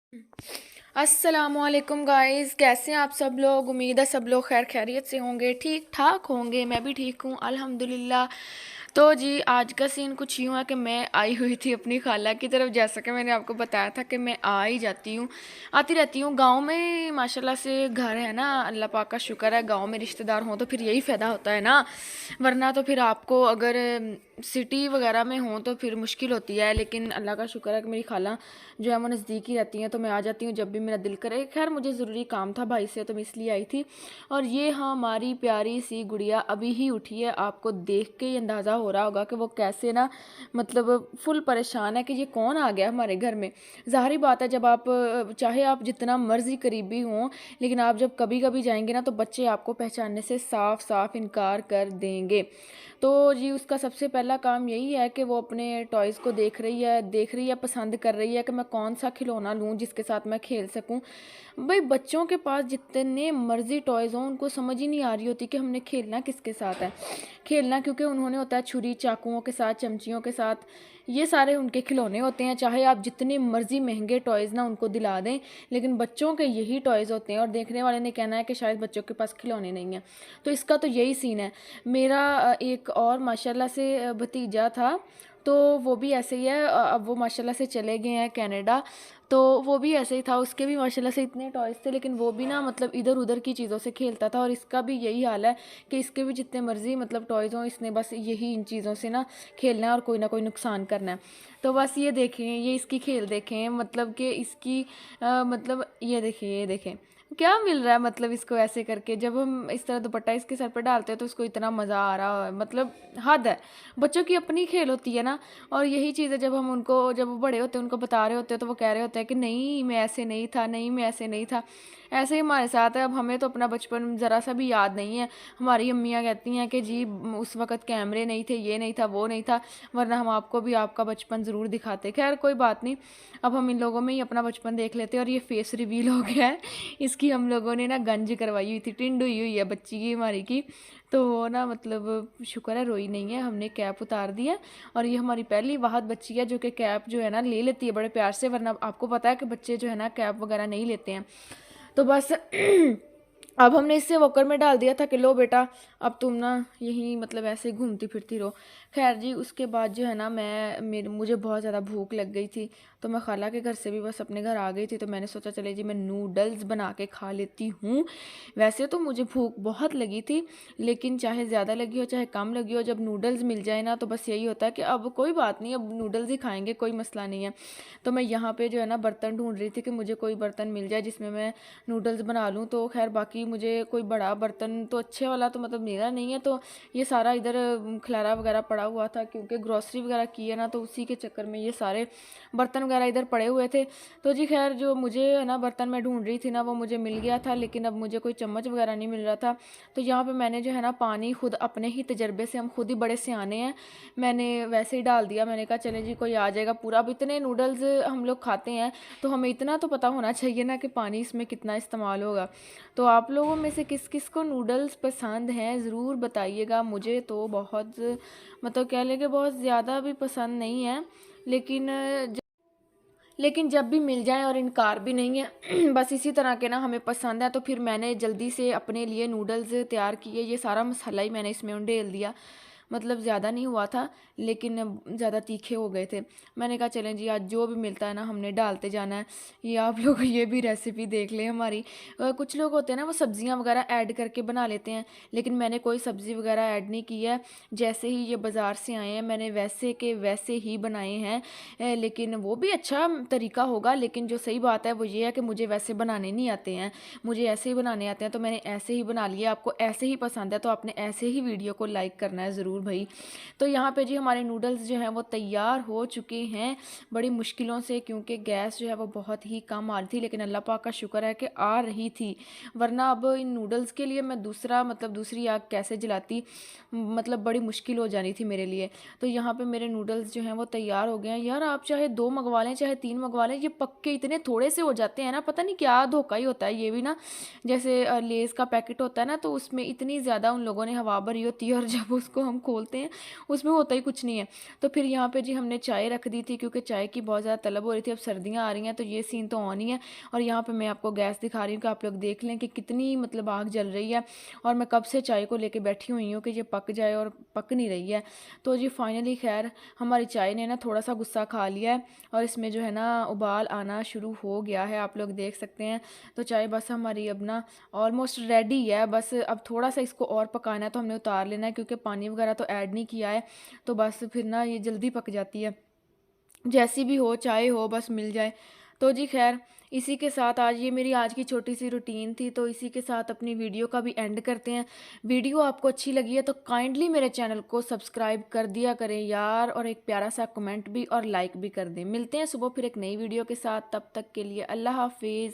अस्सलामुअलैकुम गाइस, कैसे हैं आप सब लोग। उम्मीद है सब लोग खैर खैरियत से होंगे, ठीक ठाक होंगे। मैं भी ठीक हूँ अल्हम्दुलिल्लाह। तो जी आज का सीन कुछ यूँ है कि मैं आई हुई थी अपनी खाला की तरफ। जैसा कि मैंने आपको बताया था कि मैं आ ही जाती हूँ, आती रहती हूँ। गांव में माशाल्लाह से घर है ना, अल्लाह पाक का शुक्र है। गांव में रिश्तेदार हों तो फिर यही फ़ायदा होता है ना, वरना तो फिर आपको अगर सिटी वगैरह में हों तो फिर मुश्किल होती है। लेकिन अल्लाह का शुक्र है कि मेरी खाला जो है वो नज़दीक ही रहती हैं, तो मैं आ जाती हूँ जब भी मेरा दिल करे। खैर मुझे ज़रूरी काम था भाई से, तो मैं इसलिए आई थी। और ये हमारी प्यारी सी गुड़िया अभी ही उठी है। आपको देख के ही अंदाज़ा हो रहा होगा कि वो कैसे ना, मतलब फुल परेशान है कि ये कौन आ गया हमारे घर में। ज़ाहिर बात है, जब आप चाहे आप जितना मर्ज़ी करीबी हों, लेकिन आप जब कभी कभी जाएंगे ना तो बच्चे आपको पहचानने से साफ साफ इनकार कर देंगे। तो जी उसका सबसे पहला काम यही है कि वो अपने टॉयज़ को देख रही है, पसंद कर रही है कि मैं कौन सा खिलौना लूँ जिसके साथ मैं खेल सकूँ। भाई बच्चों के पास जितने मर्जी टॉयज़ हों, उनको समझ ही नहीं आ रही होती कि हमने खेलना किसके साथ है। खेलना क्योंकि उन्होंने होता है छुरी चाकुओं के साथ, चमचियों के साथ। ये सारे उनके खिलौने होते हैं। चाहे आप जितने मर्जी महंगे टॉयज़ ना उनको दिला दें, लेकिन बच्चों के यही टॉयज़ होते हैं। और देखने वाले ने कहना है कि शायद बच्चों के पास खिलौने नहीं हैं। तो इसका तो यही सीन है। मेरा एक और माशाल्लाह से भतीजा था, तो वो भी ऐसे ही है। अब वो माशाल्लाह से चले गए हैं कनाडा। तो वो भी ऐसे ही था, उसके भी माशाल्लाह से इतने टॉयज़ थे, लेकिन वो भी ना मतलब इधर उधर की चीज़ों से खेलता था। और इसका भी यही हाल है कि इसके भी जितने मर्जी मतलब टॉयज़ हों, इसने बस यही इन चीज़ों से ना खेलना है और कोई ना कोई नुकसान करना है। तो बस ये देखें, ये इसकी खेल देखें, मतलब कि इसकी मतलब ये देखें क्या मिल रहा है। मतलब इसको ऐसे करके जब हम इस तरह दुपट्टा इसके सर पर डालते हैं तो उसको इतना मज़ा आ रहा है, मतलब हद है। बच्चों की अपनी खेल होती है ना। और यही चीज़ है, जब हम उनको, जब वो बड़े होते हैं उनको बता रहे होते हैं तो वो कह रहे होते हैं कि नहीं मैं ऐसे नहीं था, नहीं मैं ऐसे नहीं था। ऐसे ही हमारे साथ है। अब हमें तो अपना बचपन ज़रा सा भी याद नहीं है। हमारी अम्मियाँ कहती हैं कि जी उस वक़्त कैमरे नहीं थे, ये नहीं था, वो नहीं था, वरना हम आपको भी आपका बचपन ज़रूर दिखाते। खैर कोई बात नहीं, अब हम इन लोगों में ही अपना बचपन देख लेते हैं। और ये फेस रिवील हो गया है। इसकी हम लोगों ने ना गंज करवाई हुई थी, टिंड हुई है बच्ची की हमारी की। तो वो ना मतलब शुक्र है रोई नहीं है, हमने कैप उतार दी है। और ये हमारी पहली वाहद बच्ची है जो कि कैप जो है ना ले लेती है बड़े प्यार से। वरना आपको पता है कि बच्चे जो है ना कैप वगैरह नहीं लेते हैं। तो बस अब हमने इससे वॉकर में डाल दिया था कि लो बेटा अब तुम ना यहीं मतलब ऐसे घूमती फिरती रहो। खैर जी उसके बाद जो है ना मुझे बहुत ज़्यादा भूख लग गई थी। तो मैं खाला के घर से भी बस अपने घर आ गई थी। तो मैंने सोचा चले जी मैं नूडल्स बना के खा लेती हूँ। वैसे तो मुझे भूख बहुत लगी थी, लेकिन चाहे ज़्यादा लगी हो चाहे कम लगी हो, जब नूडल्स मिल जाए ना तो बस यही होता है कि अब कोई बात नहीं, अब नूडल्स ही खाएंगे, कोई मसला नहीं है। तो मैं यहाँ पे जो है ना बर्तन ढूंढ रही थी कि मुझे कोई बर्तन मिल जाए जिसमें मैं नूडल्स बना लूँ। तो खैर बाकी मुझे कोई बड़ा बर्तन तो अच्छे वाला तो मतलब मेरा नहीं है। तो ये सारा इधर खलारा वगैरह पड़ा हुआ था, क्योंकि ग्रॉसरी वगैरह की है ना, तो उसी के चक्कर में ये सारे बर्तन वगैरह इधर पड़े हुए थे। तो जी खैर जो मुझे है ना बर्तन मैं ढूंढ रही थी ना वो मुझे मिल गया था, लेकिन अब मुझे कोई चम्मच वगैरह नहीं मिल रहा था। तो यहाँ पे मैंने जो है ना पानी खुद अपने ही तजर्बे से, हम खुद ही बड़े सियाने हैं, मैंने वैसे ही डाल दिया। मैंने कहा चले जी कोई आ जाएगा पूरा। अब इतने नूडल्स हम लोग खाते हैं तो हमें इतना तो पता होना चाहिए ना कि पानी इसमें कितना इस्तेमाल होगा। तो आप लोगों में से किस किस को नूडल्स पसंद हैं ज़रूर बताइएगा। मुझे तो बहुत, मतलब कह लें कि बहुत ज़्यादा भी पसंद नहीं है, लेकिन लेकिन जब भी मिल जाए और इनकार भी नहीं है बस इसी तरह के ना हमें पसंद है। तो फिर मैंने जल्दी से अपने लिए नूडल्स तैयार किए। ये सारा मसाला ही मैंने इसमें उंडेल दिया। मतलब ज़्यादा नहीं हुआ था, लेकिन ज़्यादा तीखे हो गए थे। मैंने कहा चलें जी आज जो भी मिलता है ना हमने डालते जाना है। ये आप लोग ये भी रेसिपी देख लें हमारी। कुछ लोग होते हैं ना वो सब्ज़ियाँ वगैरह ऐड करके बना लेते हैं, लेकिन मैंने कोई सब्ज़ी वगैरह ऐड नहीं की है। जैसे ही ये बाज़ार से आए हैं मैंने वैसे के वैसे ही बनाए हैं। लेकिन वो भी अच्छा तरीका होगा, लेकिन जो सही बात है वो ये है कि मुझे वैसे बनाने नहीं आते हैं, मुझे ऐसे ही बनाने आते हैं। तो मैंने ऐसे ही बना लिया। आपको ऐसे ही पसंद है तो आपने ऐसे ही वीडियो को लाइक करना है ज़रूर भाई। तो यहाँ पे जी हमारे नूडल्स जो हैं वो तैयार हो चुके हैं बड़ी मुश्किलों से, क्योंकि गैस जो है वो बहुत ही कम आ रही थी, लेकिन अल्लाह पाक का शुक्र है कि आ रही थी। वरना अब इन नूडल्स के लिए मैं दूसरी आग कैसे जलाती, मतलब बड़ी मुश्किल हो जानी थी मेरे लिए। तो यहाँ पे मेरे नूडल्स जो हैं वो तैयार हो गए हैं। यार आप चाहे 2 मंगवा लें चाहे 3 मंगवा लें, ये पक्के इतने थोड़े से हो जाते हैं ना, पता नहीं क्या धोखा ही होता है ये भी ना। जैसे लेज़ का पैकेट होता है ना, तो उसमें इतनी ज़्यादा उन लोगों ने हवा भरी होती है और जब उसको हम खोलते हैं उसमें होता ही कुछ नहीं है। तो फिर यहाँ पे जी हमने चाय रख दी थी क्योंकि चाय की बहुत ज़्यादा तलब हो रही थी। अब सर्दियाँ आ रही हैं तो ये सीन तो ऑन ही है। और यहाँ पे मैं आपको गैस दिखा रही हूँ कि आप लोग देख लें कि कितनी मतलब आग जल रही है। और मैं कब से चाय को लेके बैठी हुई हूँ कि ये पक जाए और पक नहीं रही है। तो जी फाइनली खैर हमारी चाय ने ना थोड़ा सा गुस्सा खा लिया है और इसमें जो है ना उबाल आना शुरू हो गया है, आप लोग देख सकते हैं। तो चाय बस हमारी अब ना ऑलमोस्ट रेडी है, बस अब थोड़ा सा इसको और पकाना है तो हमने उतार लेना है क्योंकि पानी वगैरह तो ऐड नहीं किया है। तो बस फिर ना ये जल्दी पक जाती है, जैसी भी हो चाय हो बस मिल जाए। तो जी खैर इसी के साथ आज ये मेरी आज की छोटी सी रूटीन थी, तो इसी के साथ अपनी वीडियो का भी एंड करते हैं। वीडियो आपको अच्छी लगी है तो काइंडली मेरे चैनल को सब्सक्राइब कर दिया करें यार, और एक प्यारा सा कमेंट भी और लाइक भी कर दें। मिलते हैं सुबह फिर एक नई वीडियो के साथ, तब तक के लिए अल्लाह हाफिज़।